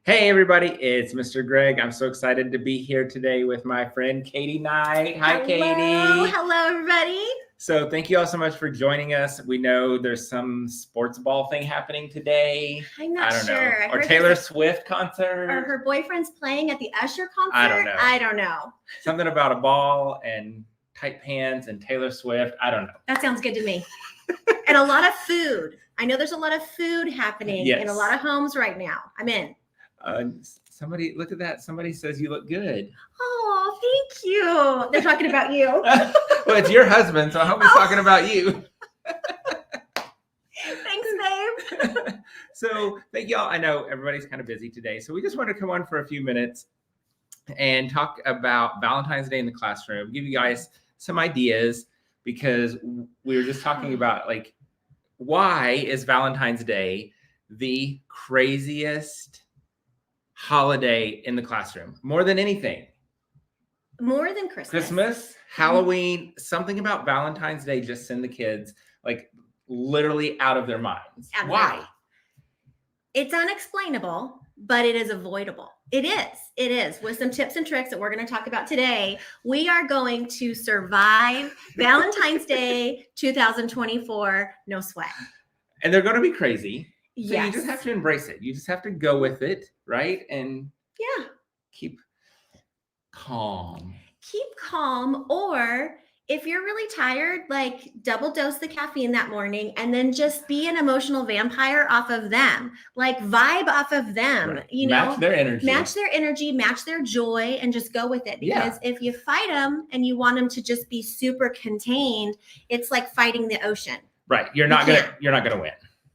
Hey everybody, it's Mr. Greg. I'm so excited to be here today with my friend Katie Knight. Hi, Katie. Hello, everybody. So thank you all so much for joining us. We know there's some sports ball thing happening today. I'm not sure. Know. Or Taylor Swift concert. Or her boyfriend's playing at the Usher concert. I don't know. Something about a ball and tight pants and Taylor Swift. I don't know. That sounds good to me. And a lot of food. I know there's a lot of food happening in a lot of homes right now. I'm in. Somebody, look at that. Somebody says you look good. Oh, thank you. They're talking about you. Well, it's your husband, so I hope he's talking about you. Thanks, babe. So thank y'all. I know everybody's kind of busy today, so we just want to come on for a few minutes and talk about Valentine's Day in the classroom, give you guys some ideas, because we were just talking about, like, why is Valentine's Day the craziest holiday in the classroom? More than anything. More than Christmas, Halloween, something about Valentine's Day just send the kids like literally out of their minds. Why? It's unexplainable, but it is avoidable. It is. With some tips and tricks that we're going to talk about today, we are going to survive Valentine's Day 2024, no sweat. And they're going to be crazy. So yes. You just have to embrace it. You just have to go with it, right? And keep calm. Keep calm, or if you're really tired, like double dose the caffeine that morning and then just be an emotional vampire off of them. Like vibe off of them, right. Match their energy, match their joy, and just go with it. Because if you fight them and you want them to just be super contained, it's like fighting the ocean. Right. You're not gonna win.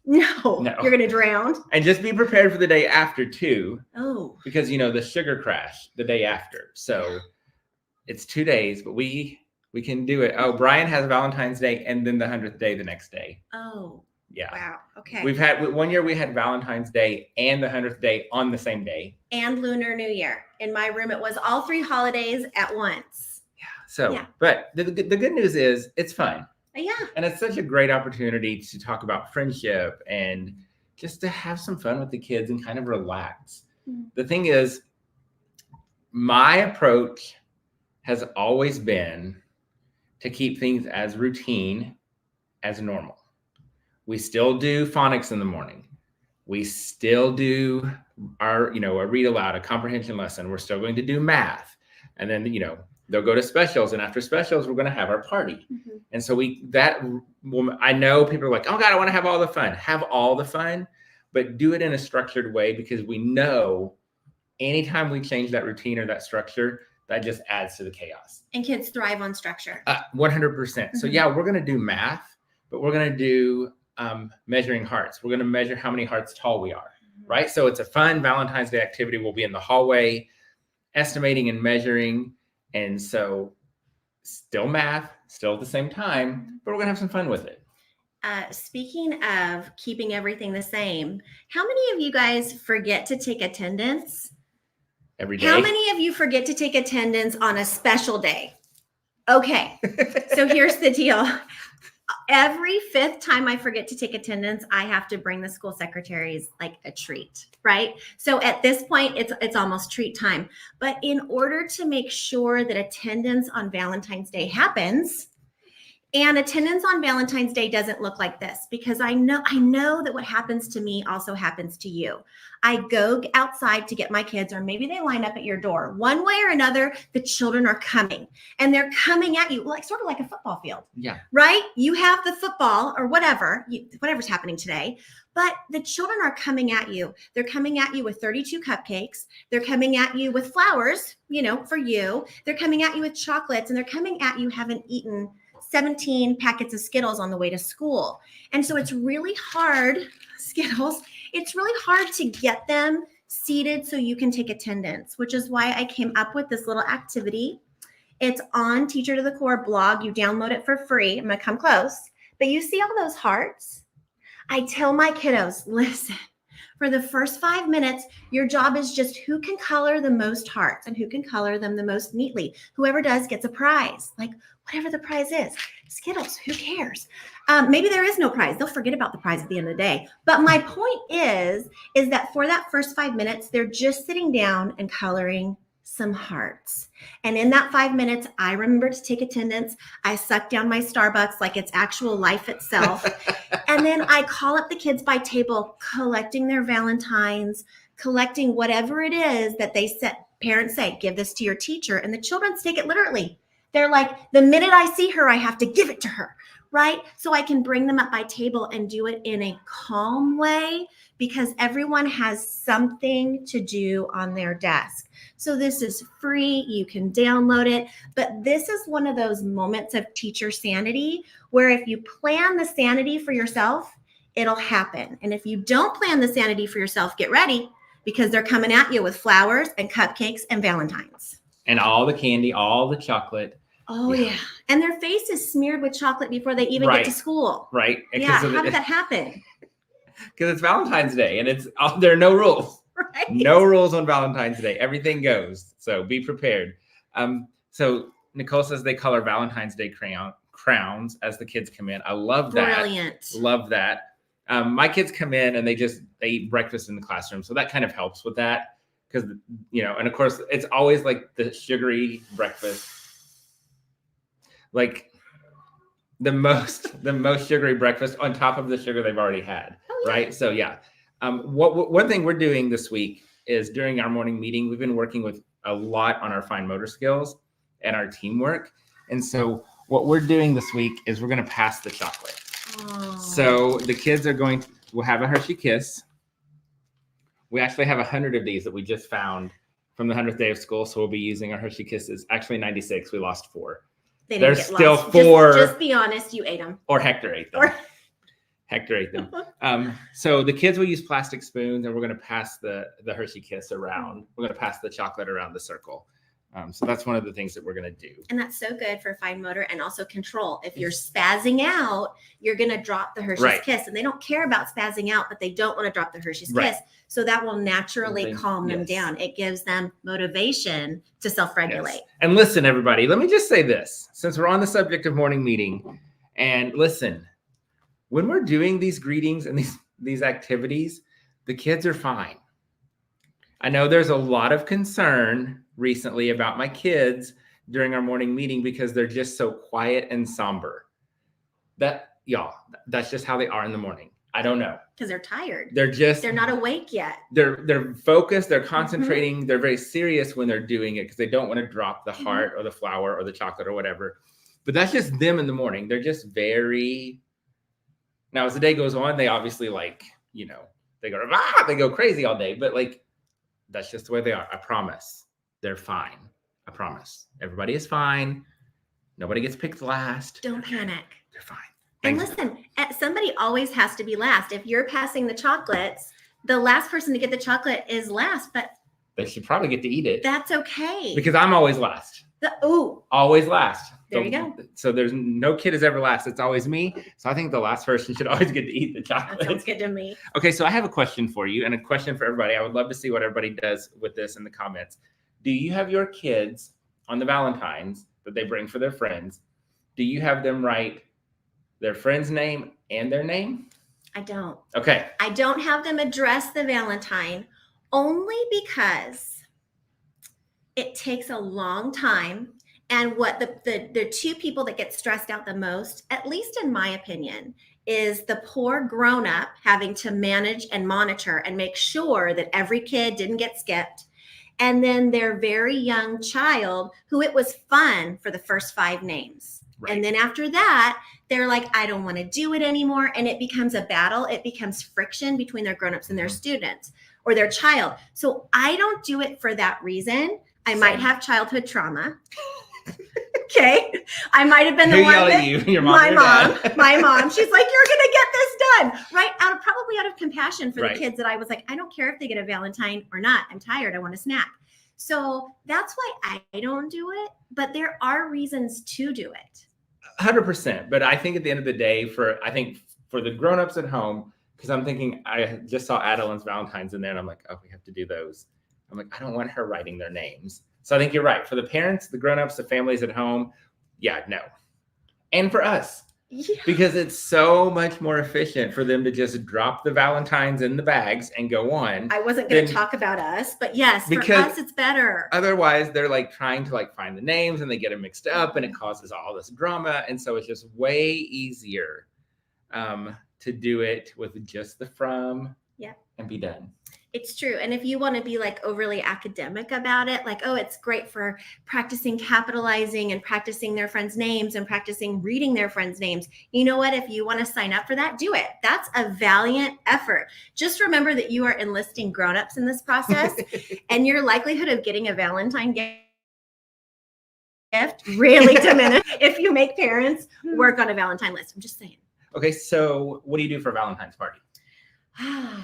No, you're going to drown. And just be prepared for the day after too. Oh. Because, the sugar crash the day after. So it's 2 days, but we can do it. Oh, Brian has Valentine's Day and then the 100th day the next day. Oh. Yeah. Wow. Okay. We've had, one year we had Valentine's Day and the 100th day on the same day. And Lunar New Year. In my room, it was all 3 holidays at once. Yeah. So, but the good news is it's fun. Yeah. And it's such a great opportunity to talk about friendship and just to have some fun with the kids and kind of relax. Mm-hmm. The thing is, my approach has always been to keep things as routine as normal. We still do phonics in the morning. We still do our, a read aloud, a comprehension lesson. We're still going to do math. And then, they'll go to specials, and after specials, we're going to have our party. Mm-hmm. And so I know people are like, oh God, I want to have all the fun. Have all the fun, but do it in a structured way, because we know anytime we change that routine or that structure, that just adds to the chaos. And kids thrive on structure. 100%. Mm-hmm. So we're going to do math, but we're going to do measuring hearts. We're going to measure how many hearts tall we are, right? So it's a fun Valentine's Day activity. We'll be in the hallway estimating and measuring. And so still math, still at the same time, but we're going to have some fun with it. Speaking of keeping everything the same, how many of you guys forget to take attendance? Every day. How many of you forget to take attendance on a special day? Okay, so here's the deal. Every 5th time I forget to take attendance, I have to bring the school secretaries like a treat, right? So at this point, it's almost treat time. But in order to make sure that attendance on Valentine's Day happens, and attendance on Valentine's Day doesn't look like this, because I know that what happens to me also happens to you. I go outside to get my kids, or maybe they line up at your door. One way or another, the children are coming, and they're coming at you, like sort of like a football field. Yeah. Right? You have the football or whatever's happening today, but the children are coming at you. They're coming at you with 32 cupcakes. They're coming at you with flowers, for you. They're coming at you with chocolates, and they're coming at you having eaten 17 packets of Skittles on the way to school. And so it's really hard, Skittles, it's really hard to get them seated so you can take attendance, which is why I came up with this little activity. It's on Teacher to the Core blog. You download it for free. I'm going to come close. But you see all those hearts? I tell my kiddos, listen, For the first 5 minutes, your job is just who can color the most hearts and who can color them the most neatly. Whoever does gets a prize, like whatever the prize is. Skittles, who cares? Maybe there is no prize. They'll forget about the prize at the end of the day. But my point is that for that first 5 minutes, they're just sitting down and coloring some hearts. And in that 5 minutes, I remember to take attendance. I suck down my Starbucks like it's actual life itself. And then I call up the kids by table, collecting their Valentines, collecting whatever it is that they said. Parents say, give this to your teacher. And the children take it literally. They're like, the minute I see her, I have to give it to her, right? So I can bring them up by table and do it in a calm way because everyone has something to do on their desk. So this is free. You can download it. But this is one of those moments of teacher sanity where if you plan the sanity for yourself, it'll happen. And if you don't plan the sanity for yourself, get ready because they're coming at you with flowers and cupcakes and Valentines. And all the candy, all the chocolate. Oh, yeah. And their face is smeared with chocolate before they even get to school. Right. Yeah. How did that happen? Because it's Valentine's Day and there are no rules. Right. No rules on Valentine's Day. Everything goes. So be prepared. So Nicole says they color Valentine's Day crowns as the kids come in. I love that. Brilliant. Love that. My kids come in and they eat breakfast in the classroom. So that kind of helps with that. Because, and of course, it's always like the sugary breakfast. Like the most sugary breakfast on top of the sugar they've already had. Oh, yeah. Right. So, yeah. One thing we're doing this week is during our morning meeting, we've been working with a lot on our fine motor skills and our teamwork. And so what we're doing this week is we're going to pass the chocolate. Oh. So the kids we'll have a Hershey Kiss. We actually have 100 of these that we just found from the 100th day of school. So we'll be using our Hershey Kisses. Actually 96, we lost 4. There's still lost. 4. Just be honest, you ate them. Or Hector ate them. Hector ate them. So the kids will use plastic spoons and we're going to pass the Hershey Kiss around. We're going to pass the chocolate around the circle. So that's one of the things that we're going to do. And that's so good for fine motor and also control. If you're spazzing out, you're going to drop the Hershey's Kiss. And they don't care about spazzing out, but they don't want to drop the Hershey's Kiss. So that will naturally calm them down. It gives them motivation to self-regulate. Yes. And listen, everybody, let me just say this. Since we're on the subject of morning meeting, and listen, when we're doing these greetings and these activities, the kids are fine. I know there's a lot of concern recently about my kids during our morning meeting because they're just so quiet and somber. That's just how they are in the morning. I don't know. Because they're tired. They're not awake yet. They're focused, they're concentrating, they're very serious when they're doing it because they don't want to drop the heart or the flower or the chocolate or whatever. But that's just them in the morning. They're just very. Now, as the day goes on, they obviously they go crazy all day, but that's just the way they are. I promise. They're fine. I promise. Everybody is fine. Nobody gets picked last. Don't panic. They're fine. And listen, somebody always has to be last. If you're passing the chocolates, the last person to get the chocolate is last, but they should probably get to eat it. That's okay. Because I'm always last. Always last. There you go. So there's no kid is ever last. It's always me. So I think the last person should always get to eat the chocolate. That sounds good to me. Okay, so I have a question for you and a question for everybody. I would love to see what everybody does with this in the comments. Do you have your kids on the Valentines that they bring for their friends? Do you have them write their friend's name and their name? I don't. Okay. I don't have them address the Valentine only because it takes a long time. And what the two people that get stressed out the most, at least in my opinion, is the poor grown-up having to manage and monitor and make sure that every kid didn't get skipped. And then their very young child who it was fun for the first 5 names. Right. And then after that, they're like, I don't want to do it anymore. And it becomes a battle. It becomes friction between their grown-ups and their students or their child. So I don't do it for that reason. I might have childhood trauma. Okay. I might have been the one that my mom, she's like, you're going to get this done. Right. Probably out of compassion for the kids that I was like, I don't care if they get a Valentine or not. I'm tired. I want a snack. So that's why I don't do it. But there are reasons to do it. 100%. But I think at the end of the day, for the grownups at home, because I'm thinking I just saw Adeline's Valentine's in there, and I'm like, oh, we have to do those. I'm like, I don't want her writing their names. So I think you're right. For the parents, the grown-ups, the families at home, yeah, no. And for us, because it's so much more efficient for them to just drop the Valentines in the bags and go on. I wasn't going to talk about us, but yes, for us, it's better. Otherwise, they're like trying to like find the names and they get them mixed up and it causes all this drama. And so it's just way easier to do it with just the from and be done. It's true. And if you want to be like overly academic about it, like, oh, it's great for practicing capitalizing and practicing their friends' names and practicing reading their friends' names. You know what? If you want to sign up for that, do it. That's a valiant effort. Just remember that you are enlisting grown-ups in this process and your likelihood of getting a Valentine gift really diminishes if you make parents work on a Valentine list. I'm just saying. Okay. So what do you do for Valentine's party?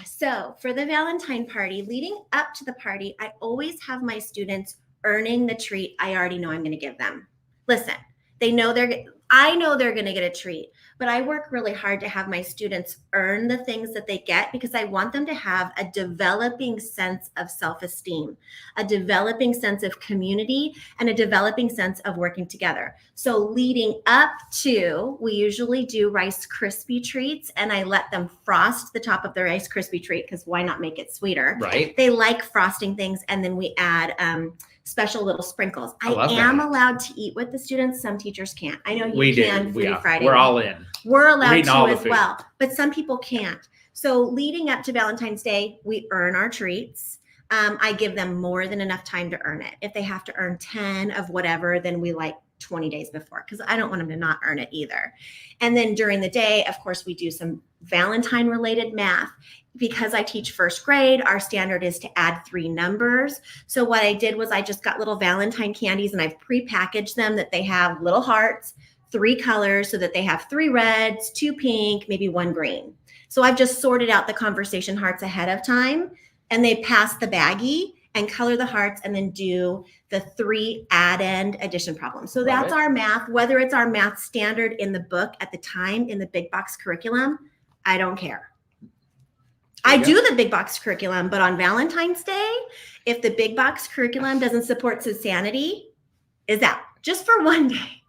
So for the Valentine party, leading up to the party, I always have my students earning the treat I already know I'm going to give them. Listen, I know they're going to get a treat, but I work really hard to have my students earn the things that they get because I want them to have a developing sense of self-esteem, a developing sense of community, and a developing sense of working together. So leading up to, we usually do Rice Krispie treats, and I let them frost the top of the Rice Krispie treat because why not make it sweeter? Right. They like frosting things, and then we add special little sprinkles. I am allowed to eat with the students. Some teachers can't. I know you can Foodie Friday. We're all in. We're allowed to as well, but some people can't. So leading up to Valentine's Day, we earn our treats. I give them more than enough time to earn it. If they have to earn 10 of whatever, then we like 20 days before because I don't want them to not earn it either. And then during the day, of course, we do some Valentine related math. Because I teach first grade, our standard is to add 3 numbers. So what I did was I just got little Valentine candies and I've prepackaged them that they have little hearts, 3 colors so that they have 3 reds, 2 pink, maybe 1 green. So I've just sorted out the conversation hearts ahead of time and they pass the baggie and color the hearts and then do the 3 add-end addition problems. So that's our math, whether it's our math standard in the book at the time in the big box curriculum, I don't care. I do the big box curriculum, but on Valentine's Day, if the big box curriculum doesn't support sanity, is out just for one day,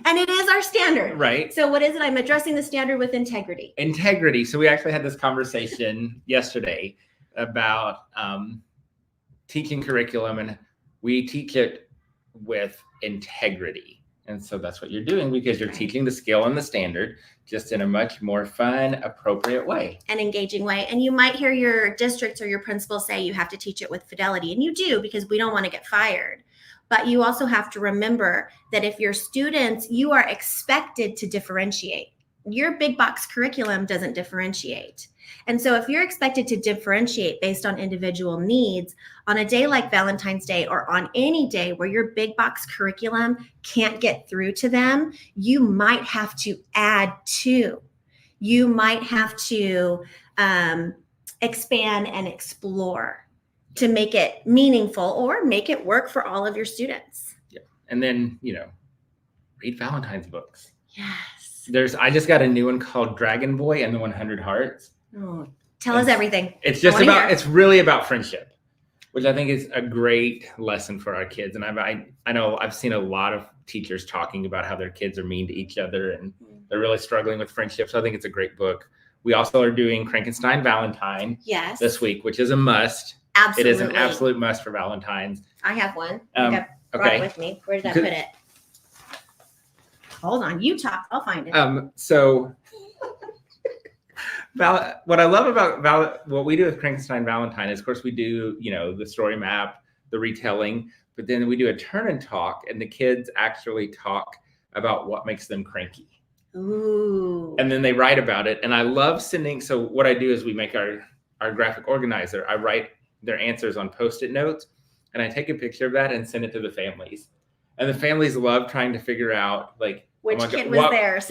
and it is our standard. Right. So what is it? I'm addressing the standard with integrity. Integrity. So we actually had this conversation yesterday about teaching curriculum, and we teach it with integrity. And so that's what you're doing because you're teaching the skill and the standard just in a much more fun, appropriate way. An engaging way. And you might hear your districts or your principal say you have to teach it with fidelity. And you do because we don't want to get fired. But you also have to remember that if your students, you are expected to differentiate. Your big box curriculum doesn't differentiate. And so if you're expected to differentiate based on individual needs on a day like Valentine's Day or on any day where your big box curriculum can't get through to them, you might have to add to. You might have to expand and explore to make it meaningful or make it work for all of your students. Yeah. And then, read Valentine's books. Yes. I just got a new one called Dragon Boy and the 100 Hearts. Oh, tell us everything. It's really about friendship, which I think is a great lesson for our kids. And I know I've seen a lot of teachers talking about how their kids are mean to each other and they're really struggling with friendship. So I think it's a great book. We also are doing Frankenstein Valentine this week, which is a must. Absolutely. It is an absolute must for Valentine's. I have one. I brought it with me. Where did I put it? Hold on. You talk. I'll find it. So what I love about what we do with Frankenstein Valentine is, of course, we do, the story map, the retelling, but then we do a turn and talk, and the kids actually talk about what makes them cranky. Ooh. And then they write about it. And I love sending. So what I do is we make our graphic organizer. I write their answers on Post-it notes, and I take a picture of that and send it to the families. And the families love trying to figure out which kid was theirs.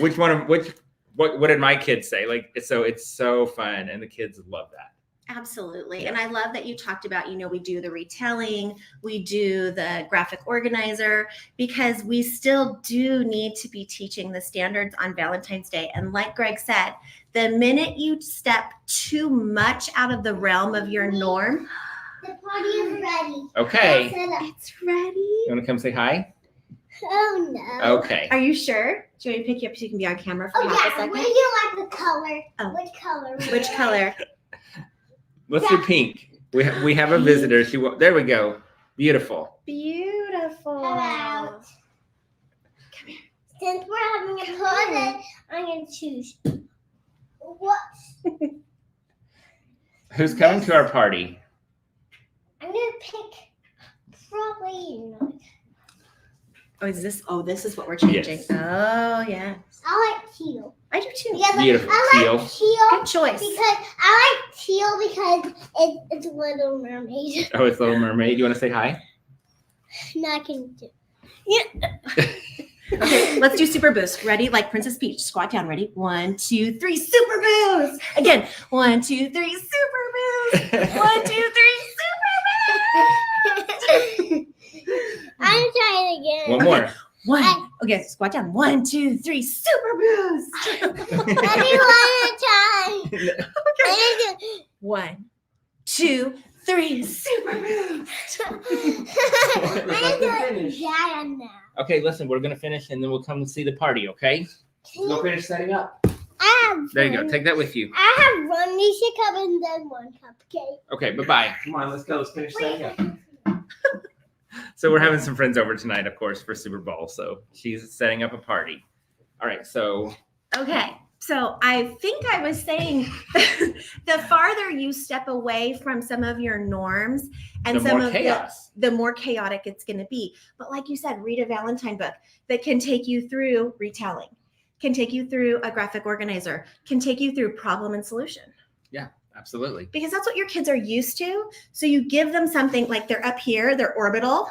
What did my kids say? It's so fun, and the kids love that. Absolutely. And I love that you talked about, we do the retelling, we do the graphic organizer, because we still do need to be teaching the standards on Valentine's Day. And like Greg said, the minute you step too much out of the realm of your norm. The party is ready. Okay. It's ready. You want to come say hi? Oh, no. Okay. Are you sure? Do you want me to pick you up so you can be on camera for half a second? What do you like the color? Oh. Which color? Which color? Let's do pink. We have a visitor. There we go. Beautiful. Beautiful. Hello. Come here. Since we're having a party, I'm going to choose. What? Who's coming to our party? I'm going to pick probably. This is what we're changing. Yes. Oh, yes. I like teal. I do too. Because Beautiful. I like teal. Good choice. Because I like teal because it's Little Mermaid. Oh, it's Little Mermaid. You want to say hi? No, I can do. Okay, let's do super boost. Ready? Like Princess Peach. Squat down. Ready? 1, 2, 3, super boost. Again. 1, 2, 3, super boost. 1, 2, 3, super boost. I'm trying again. One more. One. Okay, squat down. 1, 2, 3, super boost. Let me one time. Okay. 1, 2, 3, super boost. I'm doing that now. Okay, listen, we're going to finish and then we'll come and see the party, okay? Go finish setting up. There you go. Take that with you. I have one Nisha cup and then one cupcake. Okay, bye-bye. Come on, let's go. Let's finish setting up. So we're having some friends over tonight, of course, for Super Bowl. So she's setting up a party. All right, so. Okay, so I think I was saying the farther you step away from some of your norms and The some more of chaos. the more chaotic it's going to be. But like you said, read a Valentine book that can take you through retelling, can take you through a graphic organizer, can take you through problem and solution. Yeah, absolutely. Because that's what your kids are used to. So you give them something like they're up here, they're orbital,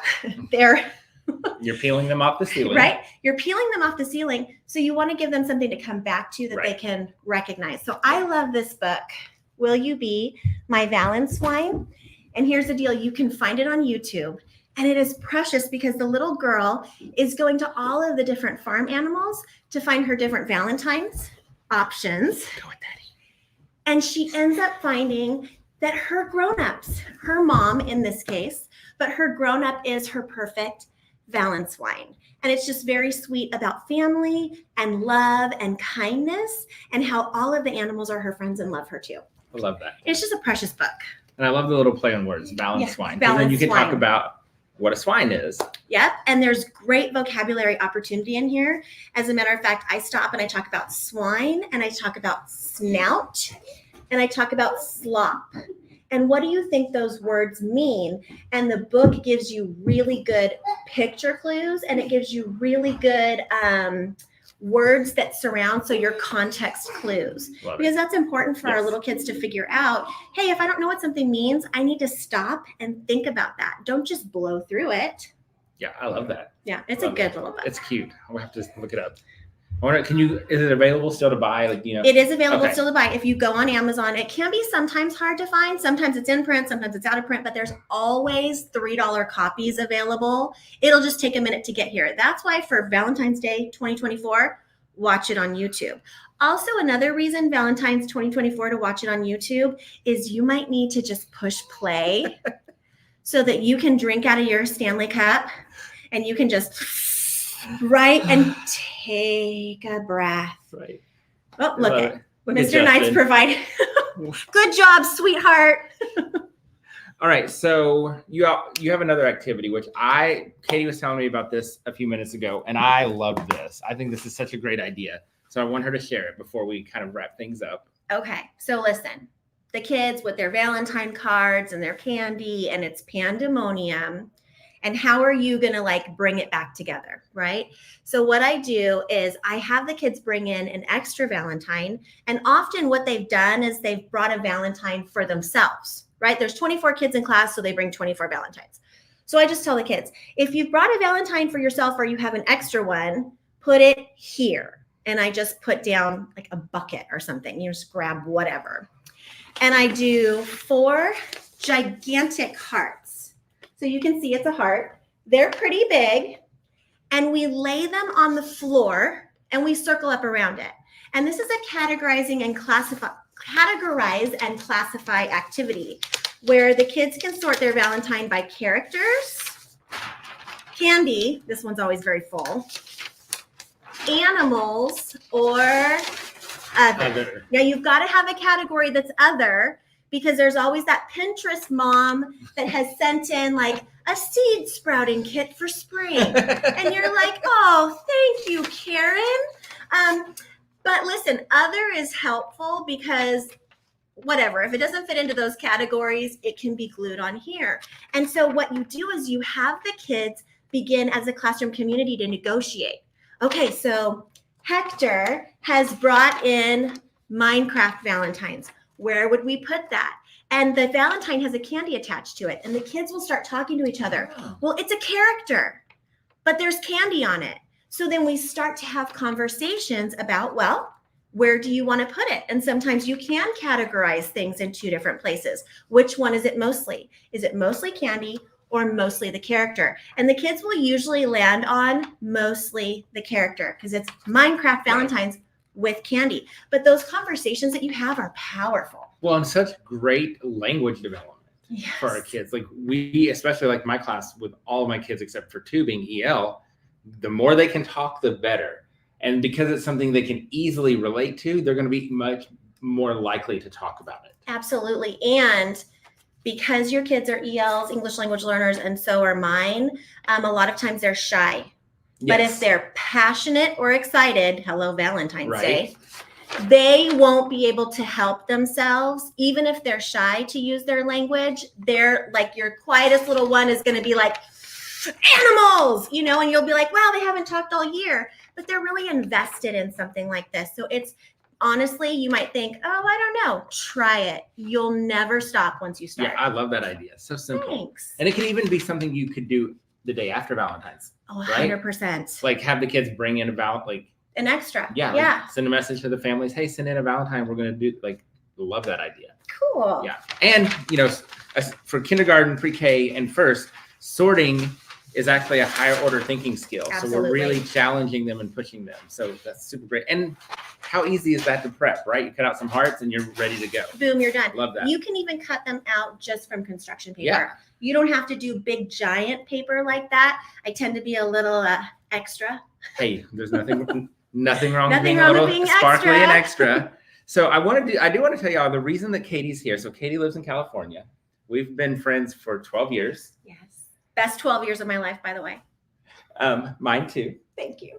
You're peeling them off the ceiling. right? You're peeling them off the ceiling. So you want to give them something to come back to that they Right. can recognize. So I love this book, Will You Be My Valentine? And here's the deal. You can find it on YouTube. And it is precious because the little girl is going to all of the different farm animals to find her different Valentines options. Go with Daddy. And she ends up finding that her grown-ups, her mom in this case, but her grown-up is her perfect Valentine. And it's just very sweet about family and love and kindness and how all of the animals are her friends and love her too. I love that. It's just a precious book. And I love the little play on words, balance swine. And then balance you can talk swine. about what a swine is. Yep. And there's great vocabulary opportunity in here. As a matter of fact, I stop and I talk about swine and I talk about snout and I talk about slop. And what do you think those words mean? And the book gives you really good picture clues and it gives you really good words that surround, so your context clues. Love it. Because that's important for our Yes. little kids to figure out, hey, if I don't know what something means, I need to stop and think about that. Don't just blow through it. Yeah, I love that. Yeah, it's Love a good it. little book. It's cute. I'll have to look it up. I wonder, is it available still to buy? Like, you know. It is available Okay. still to buy. If you go on Amazon, it can be sometimes hard to find. Sometimes it's in print, sometimes it's out of print, but there's always $3 copies available. It'll just take a minute to get here. That's why for Valentine's Day 2024, watch it on YouTube. Also, another reason Valentine's 2024 to watch it on YouTube is you might need to just push play so that you can drink out of your Stanley Cup and you can just and take a breath. Right. Oh, look Love at it. Look at Mr. Knight's Justin. provided. Good job, sweetheart. All right, so you have another activity, which Katie was telling me about this a few minutes ago, and I love this. I think this is such a great idea. So I want her to share it before we kind of wrap things up. Okay, so listen, the kids with their Valentine cards and their candy, and it's pandemonium. And how are you going to bring it back together, right? So what I do is I have the kids bring in an extra Valentine. And often what they've done is they've brought a Valentine for themselves, right? There's 24 kids in class, so they bring 24 Valentines. So I just tell the kids, if you've brought a Valentine for yourself or you have an extra one, put it here. And I just put down like a bucket or something. You just grab whatever. and I do 4 gigantic hearts. So you can see it's a heart. They're pretty big, and we lay them on the floor and we circle up around it. And this is a categorize and classify activity where the kids can sort their Valentine by characters, candy, this one's always very full, animals, or other. Now you've got to have a category that's other, because there's always that Pinterest mom that has sent in like a seed sprouting kit for spring. And you're like, oh, thank you, Karen. But listen, other is helpful because whatever, if it doesn't fit into those categories, it can be glued on here. And so what you do is you have the kids begin as a classroom community to negotiate. Okay, so Hector has brought in Minecraft Valentines. Where would we put that? And the Valentine has a candy attached to it, and the kids will start talking to each other. Well, it's a character, but there's candy on it. So then we start to have conversations about, well, where do you want to put it? And sometimes you can categorize things in 2 different places. Which one is it mostly? Is it mostly candy or mostly the character? And the kids will usually land on mostly the character because it's Minecraft Valentines with candy. But those conversations that you have are powerful. Well, and such great language development for our kids. Like we, especially like my class with all of my kids except for 2 being EL, the more they can talk, the better. And because it's something they can easily relate to, they're going to be much more likely to talk about it. Absolutely. And because your kids are ELs, English language learners, and so are mine, a lot of times they're shy. But if they're passionate or excited, hello, Valentine's Day, they won't be able to help themselves. Even if they're shy to use their language, they're like your quietest little one is going to be like, animals, you know, and you'll be like, wow, they haven't talked all year, but they're really invested in something like this. So it's honestly, you might think, oh, I don't know, try it. You'll never stop once you start. Yeah, I love that idea. So simple. Thanks. And it can even be something you could do the day after Valentine's. Oh, right? 100%. Like have the kids bring in about like an extra. Yeah. Yeah. Like send a message to the families. Hey, send in a Valentine. We're going to do like, love that idea. Cool. Yeah. And, you know, for kindergarten, pre-K, and first, sorting is actually a higher order thinking skill. Absolutely. So we're really challenging them and pushing them. So that's super great. And how easy is that to prep, right? You cut out some hearts and you're ready to go. Boom, you're done. Love that. You can even cut them out just from construction paper. Yeah. You don't have to do big giant paper like that. I tend to be a little extra. Hey, there's nothing wrong with being wrong a little with being sparkly extra. and extra. So I do want to tell y'all the reason that Katie's here. So Katie lives in California. We've been friends for 12 years. Yes. Best 12 years of my life, by the way. Mine too. Thank you.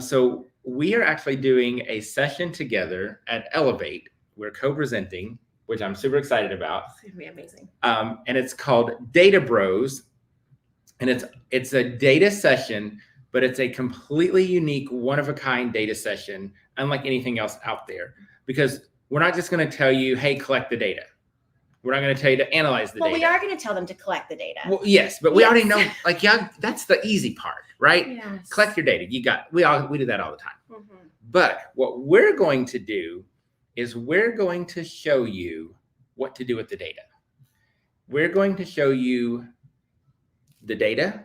So we are actually doing a session together at Elevate. We're co-presenting, which I'm super excited about. It's going to be amazing. And it's called Data Bros. And it's a data session, but it's a completely unique, one-of-a-kind data session, unlike anything else out there. Because we're not just going to tell you, hey, collect the data. We're not going to tell you to analyze the data. Well, we are going to tell them to collect the data. Well, yes, but we already know, like, yeah, that's the easy part, right? Yes. Collect your data. We do that all the time. Mm-hmm. But what we're going to do is we're going to show you what to do with the data. We're going to show you the data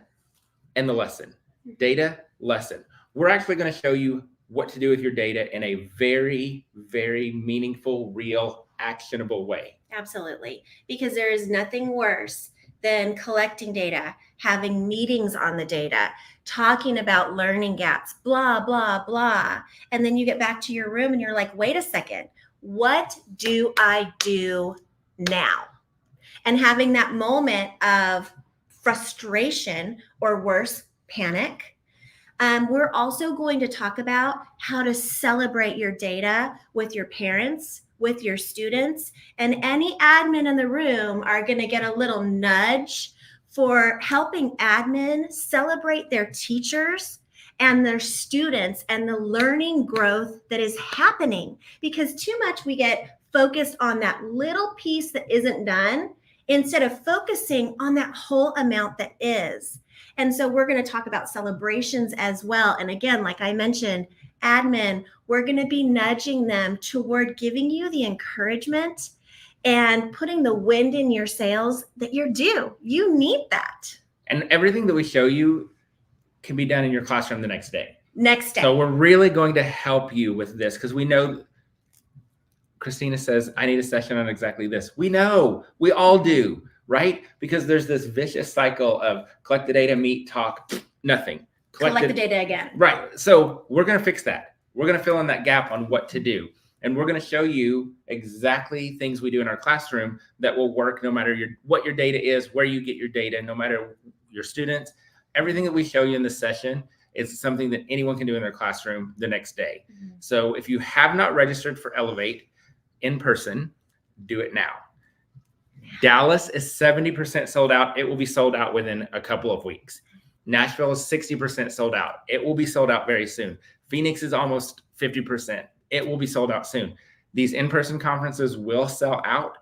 and the lesson. Data, lesson. We're actually going to show you what to do with your data in a very, very meaningful, real, actionable way. Absolutely. Because there is nothing worse than collecting data, having meetings on the data, talking about learning gaps, blah, blah, blah. And then you get back to your room and you're like, wait a second, what do I do now? And having that moment of frustration or worse, panic. We're also going to talk about how to celebrate your data with your parents, with your students, and any admin in the room are going to get a little nudge for helping admin celebrate their teachers and their students and the learning growth that is happening. Because too much we get focused on that little piece that isn't done instead of focusing on that whole amount that is. And so we're going to talk about celebrations as well. And again, like I mentioned, admin, we're going to be nudging them toward giving you the encouragement and putting the wind in your sails that you're due. You need that. And everything that we show you can be done in your classroom the next day. Next day. So we're really going to help you with this because we know Christina says, I need a session on exactly this. We know, we all do, right? Because there's this vicious cycle of collect the data, meet, talk, nothing. Collect the data again. Right. So we're going to fix that. We're going to fill in that gap on what to do. And we're going to show you exactly things we do in our classroom that will work no matter what your data is, where you get your data, no matter your students. Everything that we show you in this session is something that anyone can do in their classroom the next day. Mm-hmm. So if you have not registered for Elevate in person, do it now. Dallas is 70% sold out. It will be sold out within a couple of weeks. Nashville is 60% sold out. It will be sold out very soon. Phoenix is almost 50%. It will be sold out soon. These in-person conferences will sell out.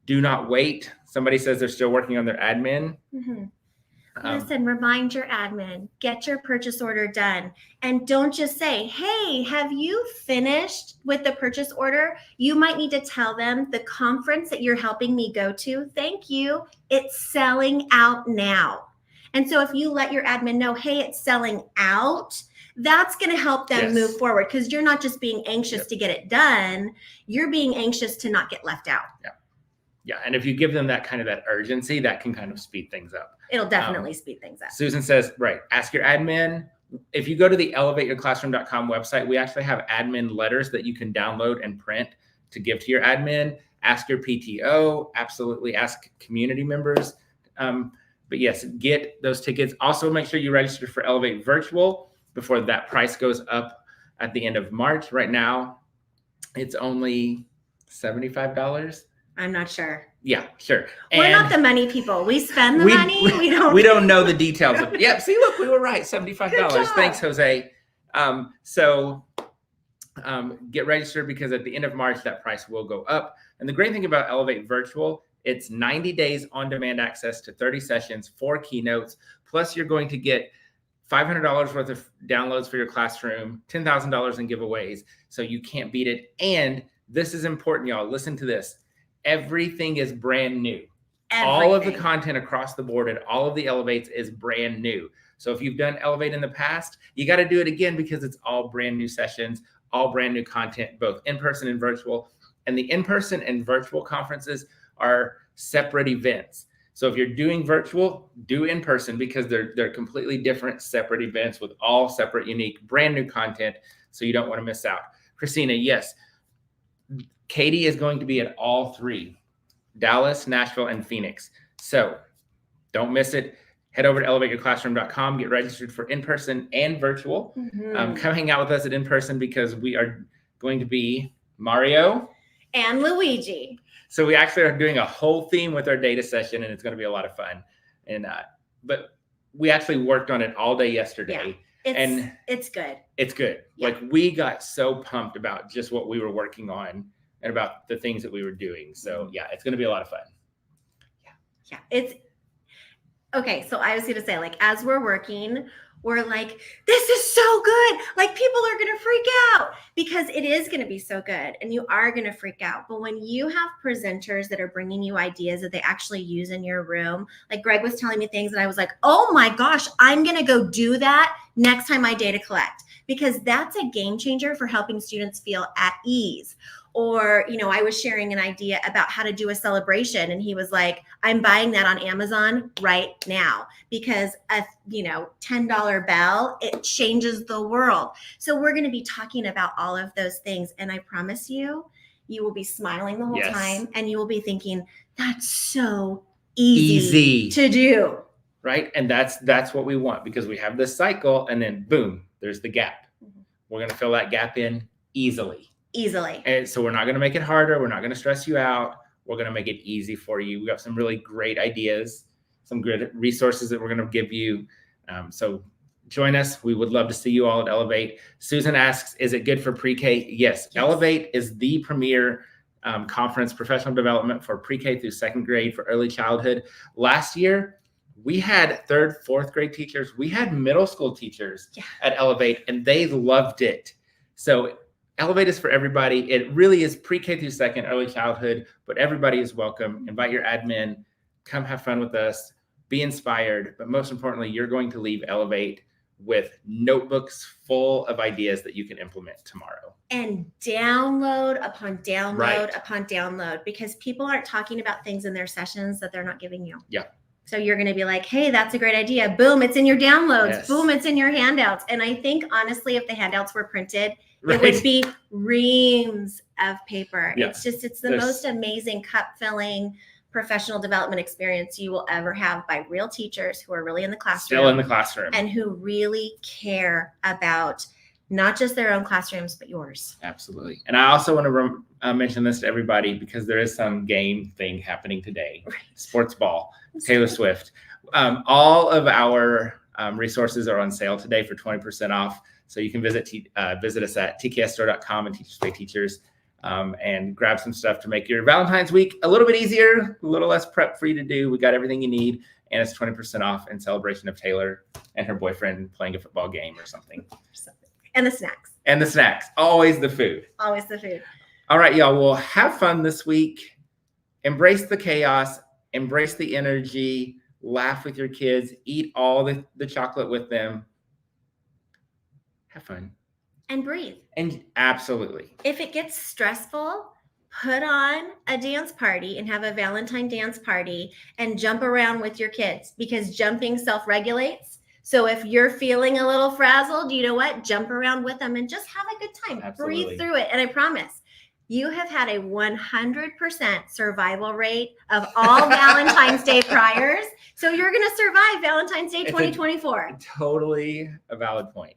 Do not wait. Somebody says they're still working on their admin. Mm-hmm. Listen, remind your admin, get your purchase order done. And don't just say, hey, have you finished with the purchase order? You might need to tell them the conference that you're helping me go to, thank you, it's selling out now. And so if you let your admin know, hey, it's selling out, that's going to help them move forward because you're not just being anxious to get it done. You're being anxious to not get left out. Yeah. Yeah. And if you give them that kind of that urgency, that can kind of speed things up. It'll definitely speed things up. Susan says, right, ask your admin. If you go to the elevateyourclassroom.com website, we actually have admin letters that you can download and print to give to your admin. Ask your PTO. Absolutely ask community members. But yes, get those tickets. Also, make sure you register for Elevate Virtual before that price goes up at the end of March. Right now, it's only $75. I'm not sure. Yeah, sure. We're not the money people. We spend the money. We don't know the details of it. Yep. See, look, we were right. $75. Thanks, Jose. So get registered because at the end of March, that price will go up. And the great thing about Elevate Virtual, it's 90 days on-demand access to 30 sessions, 4 keynotes, plus you're going to get $500 worth of downloads for your classroom, $10,000 in giveaways. So you can't beat it. And this is important, y'all. Listen to this. Everything is brand new. All of the content across the board and all of the Elevates is brand new. So if you've done Elevate in the past, you got to do it again because it's all brand new sessions, all brand new content, both in-person and virtual. And the in-person and virtual conferences are separate events. So if you're doing virtual, do in-person because they're completely different, separate events with all separate, unique, brand new content. So you don't want to miss out. Christina, yes. Katie is going to be at all 3, Dallas, Nashville, and Phoenix. So don't miss it. Head over to elevateyourclassroom.com, get registered for in-person and virtual. Mm-hmm. Come hang out with us at in-person because we are going to be Mario and Luigi. So we actually are doing a whole theme with our data session, and it's going to be a lot of fun. And but we actually worked on it all day yesterday. Yeah, it's good. It's good. Yeah. Like we got so pumped about just what we were working on and about the things that we were doing. So yeah, it's going to be a lot of fun. Yeah. It's okay. So I was going to say, like, as we're working, we're like, this is so good. Like people are going to freak out because it is going to be so good and you are going to freak out. But when you have presenters that are bringing you ideas that they actually use in your room, like Greg was telling me things and I was like, oh my gosh, I'm going to go do that next time I data collect because that's a game changer for helping students feel at ease. Or, I was sharing an idea about how to do a celebration and he was like, I'm buying that on Amazon right now because a, $10 bell, it changes the world. So we're going to be talking about all of those things. And I promise you, you will be smiling the whole time and you will be thinking, that's so easy to do. Right. And that's what we want because we have this cycle and then boom, there's the gap. Mm-hmm. We're going to fill that gap in easily. And so we're not going to make it harder. We're not going to stress you out. We're going to make it easy for you. We got some really great ideas, some good resources that we're going to give you. So join us. We would love to see you all at Elevate. Susan asks, is it good for pre-K? Yes. Elevate is the premier conference, professional development for pre-K through 2nd grade for early childhood. Last year, we had 3rd, 4th grade teachers. We had middle school teachers at Elevate, and they loved it. So Elevate is for everybody. It really is pre-K through second, early childhood, but everybody is welcome. Invite your admin, come have fun with us, be inspired. But most importantly, you're going to leave Elevate with notebooks full of ideas that you can implement tomorrow. And download upon download Right. upon download, because people aren't talking about things in their sessions that they're not giving you. Yeah. So you're going to be like, hey, that's a great idea. Boom, it's in your downloads. Yes. Boom, it's in your handouts. And I think, honestly, if the handouts were printed, Right. it would be reams of paper. Yeah. It's the There's- most amazing cup-filling professional development experience you will ever have by real teachers who are really in the classroom. Still in the classroom. And who really care about not just their own classrooms, but yours. Absolutely. And I also want to mention this to everybody because there is some game thing happening today. Right. Sports ball, Taylor Swift. All of our resources are on sale today for 20% off. So you can visit us at tksstore.com and Teachers Pay Teachers and grab some stuff to make your Valentine's week a little bit easier, a little less prep for you to do. We got everything you need, and it's 20% off in celebration of Taylor and her boyfriend playing a football game or something. And the snacks. And the snacks, always the food. Always the food. All right, y'all. Well, have fun this week. Embrace the chaos. Embrace the energy. Laugh with your kids. Eat all the chocolate with them. Have fun. And breathe. And absolutely. If it gets stressful, put on a dance party and have a Valentine dance party and jump around with your kids, because jumping self-regulates. So if you're feeling a little frazzled, you know what? Jump around with them and just have a good time. Absolutely. Breathe through it. And I promise, you have had a 100% survival rate of all Valentine's Day priors. So you're going to survive Valentine's Day 2024. Totally a valid point.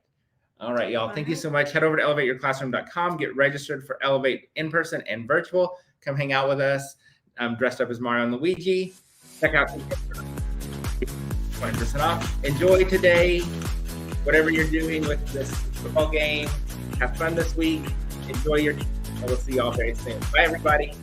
All right, y'all. Thank you so much. Head over to elevateyourclassroom.com. Get registered for Elevate in person and virtual. Come hang out with us. I'm dressed up as Mario and Luigi. Check out 20% off. Enjoy today, whatever you're doing with this football game. Have fun this week. Enjoy your. We'll see y'all very soon. Bye, everybody.